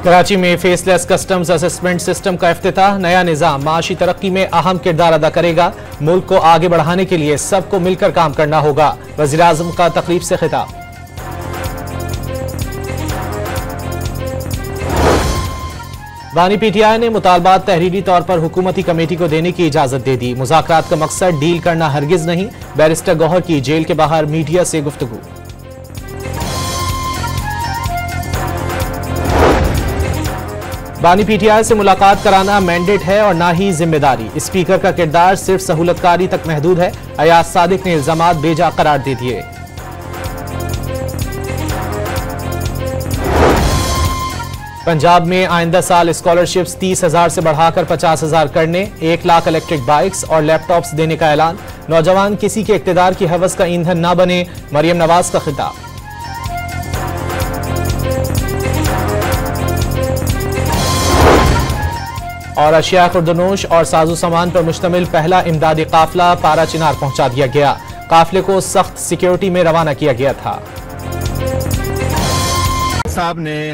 कराची में faceless customs assessment system का इफ्तिताह। नया निजाम माशी तरक्की में अहम किरदार अदा करेगा। मुल्क को आगे बढ़ाने के लिए सबको मिलकर काम करना होगा। वज़ीर आज़म का तकरीब से खिताब। बानी पीटीआई ने मुतालबात तहरीरी तौर पर हुकूमती कमेटी को देने की इजाजत दे दी। मुज़ाकरात का मकसद डील करना हरगिज नहीं। बैरिस्टर गौहर की जेल के बाहर मीडिया से गुफ्तगू। बानी पीटीआई से मुलाकात कराना मैंडेट है और ना ही जिम्मेदारी। स्पीकर का किरदार सिर्फ सहूलतकारी तक महदूद है। अयाज सादिक ने इल्जामात बेजा करार दे दिए। पंजाब में आइंदा साल स्कॉलरशिप्स 30,000 से बढ़ाकर 50,000 करने, 1 लाख इलेक्ट्रिक बाइक्स और लैपटॉप्स देने का ऐलान। नौजवान किसी के इक्तिदार की हवस का ईंधन ना बने, मरियम नवाज का खिताब। और अशिया खुर्दनोश और साजो सामान पर मुश्तमिल पहला इमदादी काफिला पारा चिनार पहुंचा दिया गया। काफिले को सख्त सिक्योरिटी में रवाना किया गया था।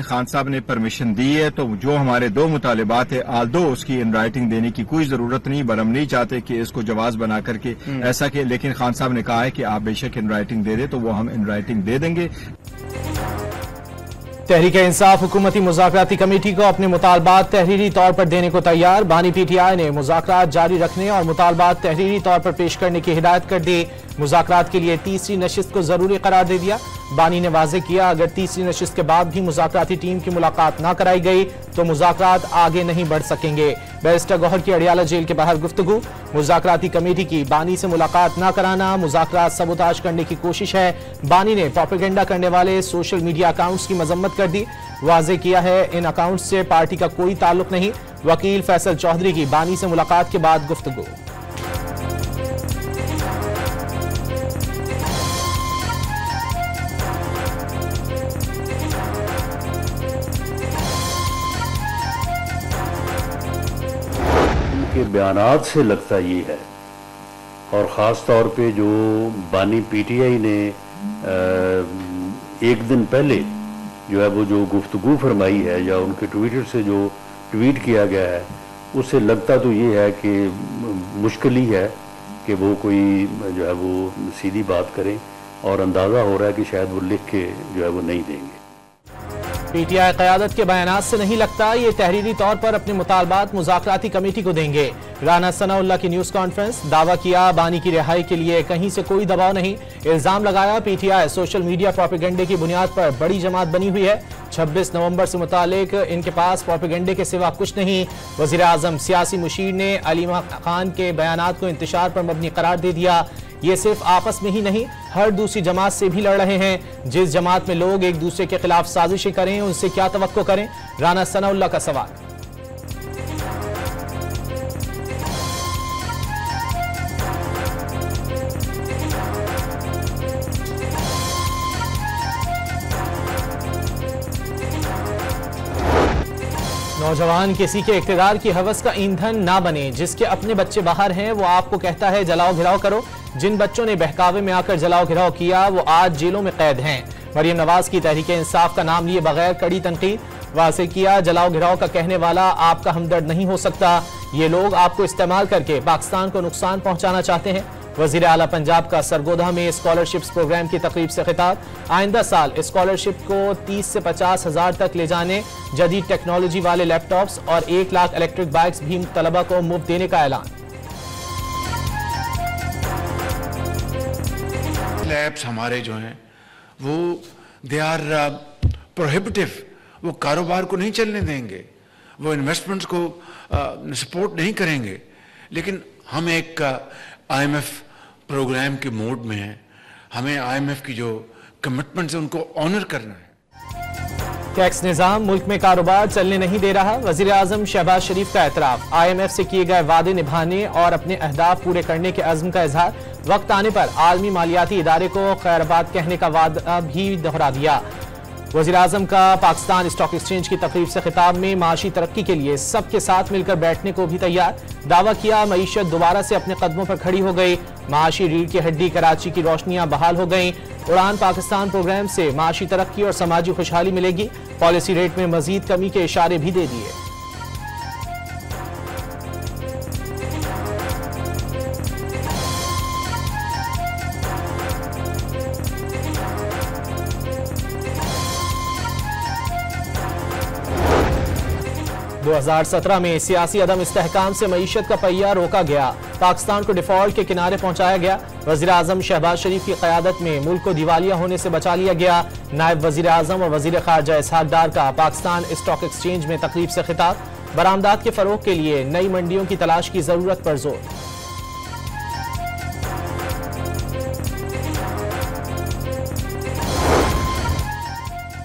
खान साहब ने परमिशन दी है, तो जो हमारे 2 मुतालिबात है, आल्दो उसकी इन राइटिंग देने की कोई जरूरत नहीं, पर हम नहीं चाहते कि इसको जवाब बना करके ऐसा कि, लेकिन खान साहब ने कहा है कि आप बेशक इन राइटिंग दे दे, तो वो हम इन राइटिंग दे देंगे। तहरीक इंसाफ हुकूमती मुज़ाकराती कमेटी को अपने मुतालबात तहरीरी तौर पर देने को तैयार। बानी पीटीआई ने मुज़ाकरात जारी रखने और मुतालबात तहरीरी तौर पर पेश करने की हिदायत कर दी। मुज़ाकरात के लिए तीसरी नशिस्त को जरूरी करार दे दिया। बानी ने वाज़ेह किया, अगर तीसरी नशिस्त के बाद भी मुज़ाकराती टीम की मुलाकात न कराई गई तो मुज़ाकरात आगे नहीं बढ़ सकेंगे। बैरिस्टर गौहर की अडियाला जेल के बाहर गुफ्तगू। मुज़ाकराती कमेटी की बानी से मुलाकात न कराना मुज़ाकरात सबूताज करने की कोशिश है। बानी ने प्रोपेगेंडा करने वाले सोशल मीडिया अकाउंट्स की मजम्मत कर दी। वाज़ेह किया है, इन अकाउंट्स से पार्टी का कोई ताल्लुक नहीं। वकील फैसल चौधरी की बानी से मुलाकात के बाद गुफ्तगू। के बयानात से लगता ये है, और ख़ास तौर पे जो बानी पीटीआई ने एक दिन पहले जो है वो जो गुफ्तगू फरमाई है या उनके ट्विटर से जो ट्वीट किया गया है, उससे लगता तो ये है कि मुश्किल ही है कि वो कोई जो है वो सीधी बात करें, और अंदाज़ा हो रहा है कि शायद वो लिख के जो है वो नहीं देंगे। पीटीआई क़यादत के बयानात से नहीं लगता ये तहरीरी तौर पर अपने मुतालबात मुज़ाकराती कमेटी को देंगे। राना सनाउल्लाह की न्यूज़ कॉन्फ्रेंस। दावा किया, बानी की रिहाई के लिए कहीं से कोई दबाव नहीं। इल्जाम लगाया, पीटीआई सोशल मीडिया प्रोपेगेंडे की बुनियाद पर बड़ी जमात बनी हुई है। 26 नवंबर से मुतालिक इनके पास प्रोपेगेंडे के सिवा कुछ नहीं। वज़ीर आज़म सियासी मुशीर ने अलीमा खान के बयानात को इंतशार पर मबनी करार दे दिया। ये सिर्फ आपस में ही नहीं, हर दूसरी जमात से भी लड़ रहे हैं। जिस जमात में लोग एक दूसरे के खिलाफ साजिशें करें, उनसे क्या तवक्को करें? राना सनाउल्लाह का सवाल। नौजवान किसी के इक्तिदार की हवस का ईंधन ना बने। जिसके अपने बच्चे बाहर हैं वो आपको कहता है जलाओ घिराओ करो। जिन बच्चों ने बहकावे में आकर जलाओ घिराओ किया वो आज जेलों में कैद हैं। मरियम नवाज की तहरीक इंसाफ का नाम लिए बगैर कड़ी तनकीद। वाज़ेह किया, जलाओ घिराओ का कहने वाला आपका हमदर्द नहीं हो सकता। ये लोग आपको इस्तेमाल करके पाकिस्तान को नुकसान पहुंचाना चाहते हैं। वज़ीर आला पंजाब का सरगोधा में स्कॉलरशिप्स प्रोग्राम की तकरीब से खिताब। आइंदा साल स्कॉलरशिप को 30 से 50,000 तक ले जाने, जदीद टेक्नोलॉजी वाले लैपटॉप्स और 1 लाख इलेक्ट्रिक बाइक्स भी तलबा को मुफ्त देने का ऐलान। लैब्स हमारे जो हैं वो दे आर प्रोहिबिटिव, वो कारोबार को नहीं चलने देंगे, वो इन्वेस्टमेंट्स को सपोर्ट नहीं करेंगे। लेकिन हम एक IMF प्रोग्राम के मोड में हैं। हमें IMF की जो कमिटमेंट्स है उनको ऑनर करना है। टैक्स निजाम मुल्क में कारोबार चलने नहीं दे रहा। वजीर आजम शहबाज शरीफ का एतराफ। IMF से किए गए वादे निभाने और अपने अहदाफ पूरे करने के अज़्म का इजहार। वक्त आने पर आलमी मालियाती इदारे को खैरबाद कहने का वादा भी दोहरा दिया। वज़ीर आज़म का पाकिस्तान स्टॉक एक्सचेंज की तकरीब से खिताब में माशी तरक्की के लिए सबके साथ मिलकर बैठने को भी तैयार। दावा किया मईशत दोबारा से अपने कदमों पर खड़ी हो गई। माशी रीढ़ की हड्डी कराची की रोशनियां बहाल हो गईं। उड़ान पाकिस्तान प्रोग्राम से माशी तरक्की और समाजी खुशहाली मिलेगी। पॉलिसी रेट में मजीद कमी के इशारे भी दे दिए। दो 2017 में सियासी अदम इस्तेहकाम से मईशत का पहिया रोका गया। पाकिस्तान को डिफॉल्ट के किनारे पहुंचाया गया। वज़ीर आज़म शहबाज शरीफ की क़यादत में मुल्क को दिवालिया होने से बचा लिया गया। नायब वज़ीर आज़म और वज़ीर ख़ारजा इसहाक़ डार का पाकिस्तान स्टॉक एक्सचेंज में तकरीब से खिताब। बरामदात के फ़रोग़ के लिए नई मंडियों की तलाश की ज़रूरत पर जोर।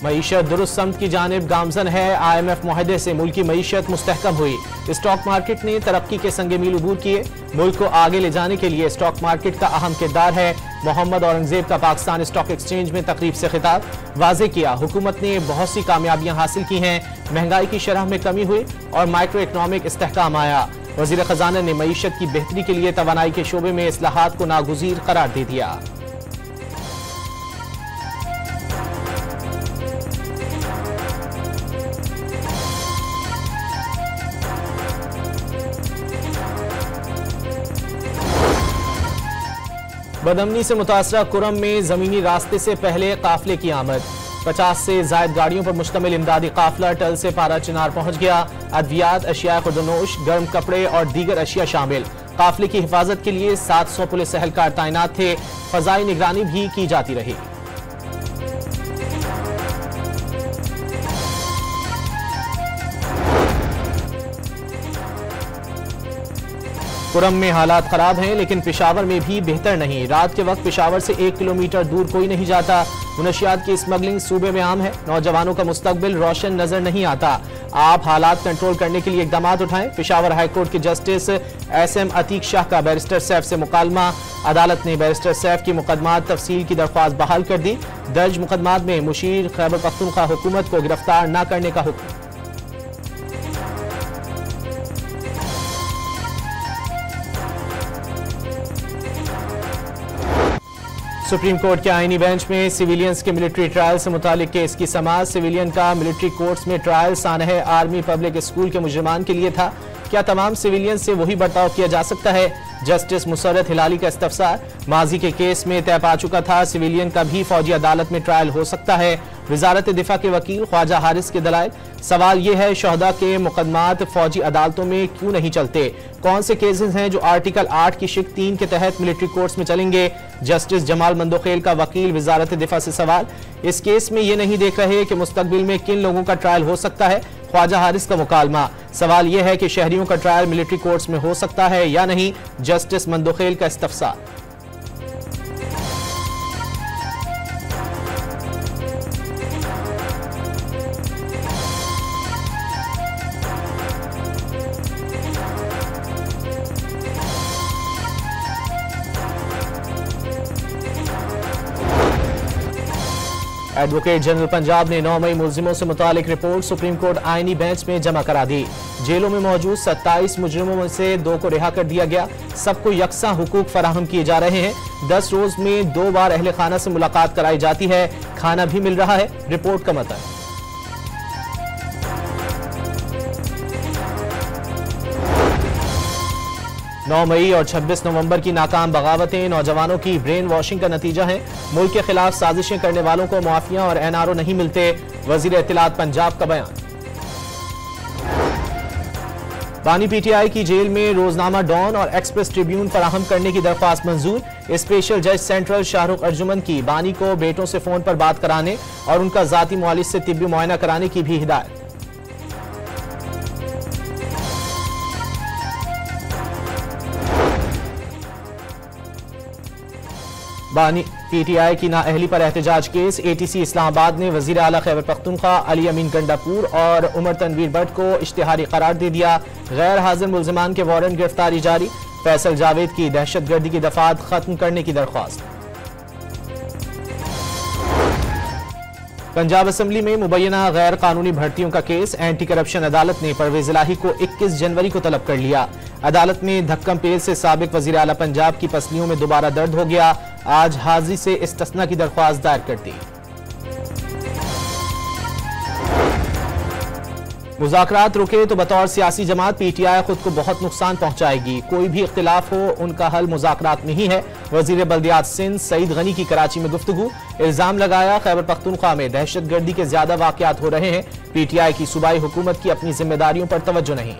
मईशत दुरुस्त समत की जानिब गामजन है। IMF मुआहदे से मुल्क की मईशत मुस्तहकम हुई। स्टॉक मार्केट ने तरक्की के संगे मील अबूर किए। मुल्क को आगे ले जाने के लिए स्टॉक मार्केट का अहम किरदार है। मोहम्मद औरंगजेब का पाकिस्तान स्टॉक एक्सचेंज में तकरीब से खिताब। वाज़े किया हुकूमत ने बहुत सी कामयाबियां हासिल की हैं। महंगाई की शरह में कमी हुई और माइक्रो इकनॉमिक इस्तेहकाम आया। वज़ीर ख़जाना ने मईशत की बेहतरी के लिए तवानाई के शोबे में इस्लाहात को नागुज़ीर करार दे दिया। बदअमनी से मुतासरा कुरम में जमीनी रास्ते से पहले काफिले की आमद। 50 से जायद गाड़ियों पर मुश्तमिल इमदादी काफिला टल से पारा चिनार पहुंच गया। अद्वियात, अशिया खुर्दनोश, गर्म कपड़े और दीगर अशिया शामिल। काफिले की हिफाजत के लिए 700 पुलिस एहलकार तैनात थे। फजाई निगरानी भी की जाती रही। कुरम में हालात खराब हैं, लेकिन पेशावर में भी बेहतर नहीं। रात के वक्त पेशावर से 1 किलोमीटर दूर कोई नहीं जाता। मुनशियात की स्मगलिंग सूबे में आम है। नौजवानों का मुस्तकबिल रोशन नजर नहीं आता। आप हालात कंट्रोल करने के लिए इकदाम उठाएं। पेशावर हाईकोर्ट के जस्टिस SM अतीक शाह का बैरिस्टर सैफ से मुकालमा। अदालत ने बैरिस्टर सैफ की मुकदमात तफसील की दरख्वास्त बहाल कर दी। दर्ज मुकदमात में मुशीर खैबर पख्तूनख्वा हुकूमत को गिरफ्तार न करने का हुक्म। सुप्रीम कोर्ट के आईनी बेंच में सिविलियंस के मिलिट्री ट्रायल से मुतालिक केस की समाअत। सिविलियन का मिलिट्री कोर्ट्स में ट्रायल सानह आर्मी पब्लिक स्कूल के मुजरिमान के लिए था। क्या तमाम सिविलियन से वही बर्ताव किया जा सकता है? जस्टिस मुसर्रत हिलाली का इस्तफसार। माजी के केस में तय पा चुका था सिविलियन का भी फौजी अदालत में ट्रायल हो सकता है। वजारत दिफा के वकील ख्वाजा हारिस के दलाइल। सवाल यह है शहदा के मुकदमात फौजी अदालतों में क्यों नहीं चलते? कौन से केसेस हैं जो आर्टिकल 8 की शिक 3 के तहत मिलिट्री कोर्ट्स में चलेंगे? जस्टिस जमाल मंदोखेल का वकील वजारत दिफा से सवाल। इस केस में ये नहीं देख रहे कि मुस्तकबिल में किन लोगों का ट्रायल हो सकता है। ख्वाजा हारिस का मुकालमा। सवाल यह है कि शहरियों का ट्रायल मिलिट्री कोर्ट्स में हो सकता है या नहीं। जस्टिस मंदोखेल का इस्तफसार। एडवोकेट जनरल पंजाब ने 9 मई मुलजिमों से मुतालिक रिपोर्ट सुप्रीम कोर्ट आईनी बेंच में जमा करा दी। जेलों में मौजूद 27 मुजरिमों में से 2 को रिहा कर दिया गया। सबको यकसा हुकूक फराहम किए जा रहे हैं। 10 रोज में 2 बार अहले खाना से मुलाकात कराई जाती है। खाना भी मिल रहा है। रिपोर्ट का मतलब 9 मई और 26 नवंबर की नाकाम बगावतें नौजवानों की ब्रेन वॉशिंग का नतीजा है। मुल्क के खिलाफ साजिशें करने वालों को मुआफिया और NRO नहीं मिलते। वजीर इत्तलात पंजाब का बयान। बानी PTI की जेल में रोजनामा डॉन और एक्सप्रेस ट्रिब्यून फराहम करने की दरख्वास्त मंजूर। स्पेशल जज सेंट्रल शाहरुख अर्जुमन की बानी को बेटों से फोन पर बात कराने और उनका जाती मुआलिज से तिब्बी मुआयना कराने की भी हिदायत। बानी PTI की नाअहली पर एहतजाज केस। ATC इस्लामाबाद ने वजीर आला खैबर पख्तूनख्वा अली अमीन गंडापुर और उमर तनवीर भट्ट को इश्तिहारी करार दे दिया। गैर हाजिर मुल्जिमान के वारंट गिरफ्तारी जारी। फैसल जावेद की दहशतगर्दी की दफात खत्म करने की दरख्वास्त। पंजाब असेंबली में मुबैना गैर कानूनी भर्तियों का केस। एंटी करप्शन अदालत ने परवेज इलाही को 21 जनवरी को तलब कर लिया। अदालत में धक्कम पेल से साबिक वजीर आला पंजाब की पसलियों में दोबारा दर्द हो गया। आज हाजिरी से इस्तिस्ना की दरख्वास्त दायर कर दी। मुज़ाकरात रुके तो बतौर सियासी जमात पीटीआई खुद को बहुत नुकसान पहुंचाएगी। कोई भी इख्तिलाफ हो उनका हल मुज़ाकरात में ही है। वजीर बल्दियात सिंध सईद गनी की कराची में गुफ्तगू। इल्जाम लगाया खैबर पख्तूनख्वा में दहशतगर्दी के ज्यादा वाकयात हो रहे हैं। पीटीआई की सूबाई हुकूमत की अपनी जिम्मेदारियों पर तवज्जो नहीं।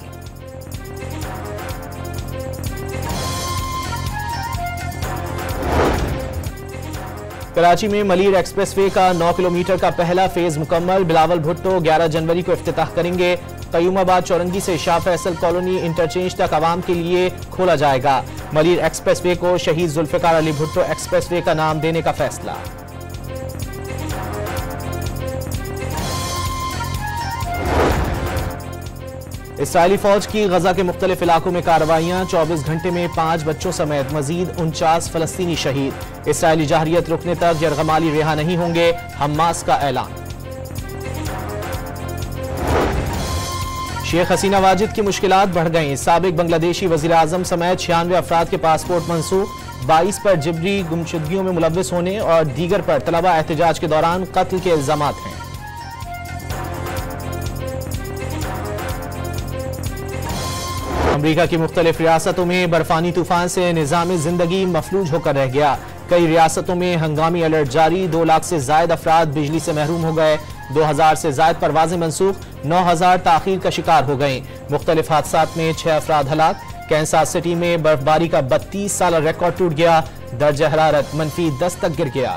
कराची में मलीर एक्सप्रेसवे का 9 किलोमीटर का पहला फेज मुकम्मल। बिलावल भुट्टो 11 जनवरी को इफ्तिताह करेंगे। कयूमाबाद चौरंगी से शाह फैसल कॉलोनी इंटरचेंज तक आवाम के लिए खोला जाएगा। मलीर एक्सप्रेसवे को शहीद जुल्फिकार अली भुट्टो एक्सप्रेसवे का नाम देने का फैसला। इसराइली फौज की गजा के मुख्तलिफ इलाकों में कार्रवाइयां। 24 घंटे में 5 बच्चों समेत मजीद 49 फलस्तीनी शहीद। इसराइली जहरियत रुकने तक यरगमाली रिहा नहीं होंगे, हमास का ऐलान। शेख हसीना वाजिद की मुश्किलात बढ़ गईं। साबिक बांग्लादेशी वजीर आजम समेत 96 अफराद के पासपोर्ट मंसूख। 22 पर जिबरी गुमशुदगियों में मुलव्विस होने और दीगर पर तलबा एहतजाज के दौरान कत्ल के इल्जामात हैं। अमरीका की मुख्तलिफ रियासतों में बर्फानी तूफान से निज़ाम जिंदगी मफलूज होकर रह गया। कई रियासतों में हंगामी अलर्ट जारी। 2 लाख से जायद अफराद बिजली से महरूम हो गए। 2000 से जायद परवाजें मनसूख। 9000 ताखीर का शिकार हो गए। मुख्तलिफ हादसात में 6 अफराद हलाक। कैंसास सिटी में बर्फबारी का 32 साल रिकॉर्ड टूट गया। दर्ज हरारत -10 तक गिर गया।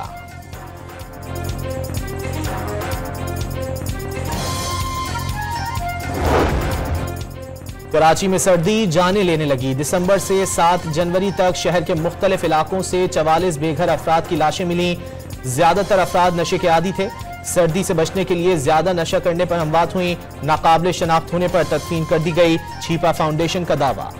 कराची में सर्दी जाने लेने लगी। दिसंबर से 7 जनवरी तक शहर के मुख्तलिफ इलाकों से 44 बेघर अफराद की लाशें मिली। ज्यादातर अफराद नशे के आदी थे। सर्दी से बचने के लिए ज्यादा नशा करने पर हमवात हुई। नाकाबिले शनाख्त होने पर तदफीन कर दी गई। छिपा फाउंडेशन का दावा।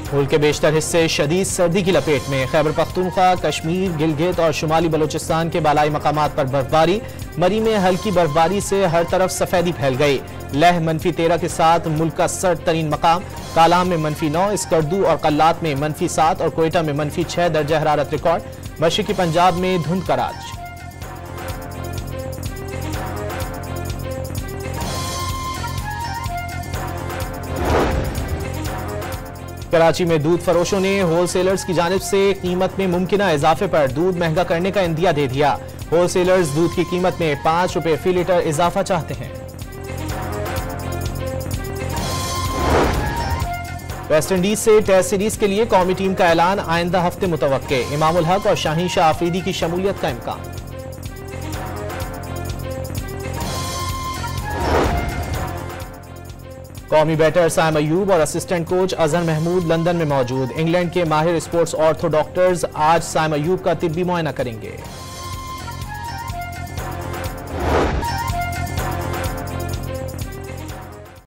मुल्क के बेशतर हिस्से शदीद सर्दी की लपेट में। खैबर पख्तूनख्वा, कश्मीर, गिलगित और शुमाली बलूचिस्तान के बालाई मकामात पर बर्फबारी। मरी में हल्की बर्फबारी से हर तरफ सफेदी फैल गई। लह -13 के साथ मुल्क का सर्द तरीन मकाम। कालाम में -9, स्कर्दू और कल्लात में -7 और कोयटा में -6 दर्जा हरारत रिकॉर्ड। मशरिकी पंजाब में धुंध का राज। कराची में दूध फरोशों ने होलसेलर्स की जानिब से कीमत में मुमकिना इजाफे पर दूध महंगा करने का इंदिया दे दिया। होलसेलर्स दूध की कीमत में 5 रुपए फी लीटर इजाफा चाहते हैं। वेस्ट इंडीज से टेस्ट सीरीज के लिए कौमी टीम का ऐलान आइंदा हफ्ते मुतवक्के। इमामुल हक और शाहीन शाह आफरीदी की शमूलियत का इम्कान। कौमी बैटर साइम अयूब और assistant coach Azhar Mahmood London में मौजूद। इंग्लैंड के माहिर स्पोर्ट्स ऑर्थो डॉक्टर्स आज साइम अयूब का तिब्बी मुआयना करेंगे।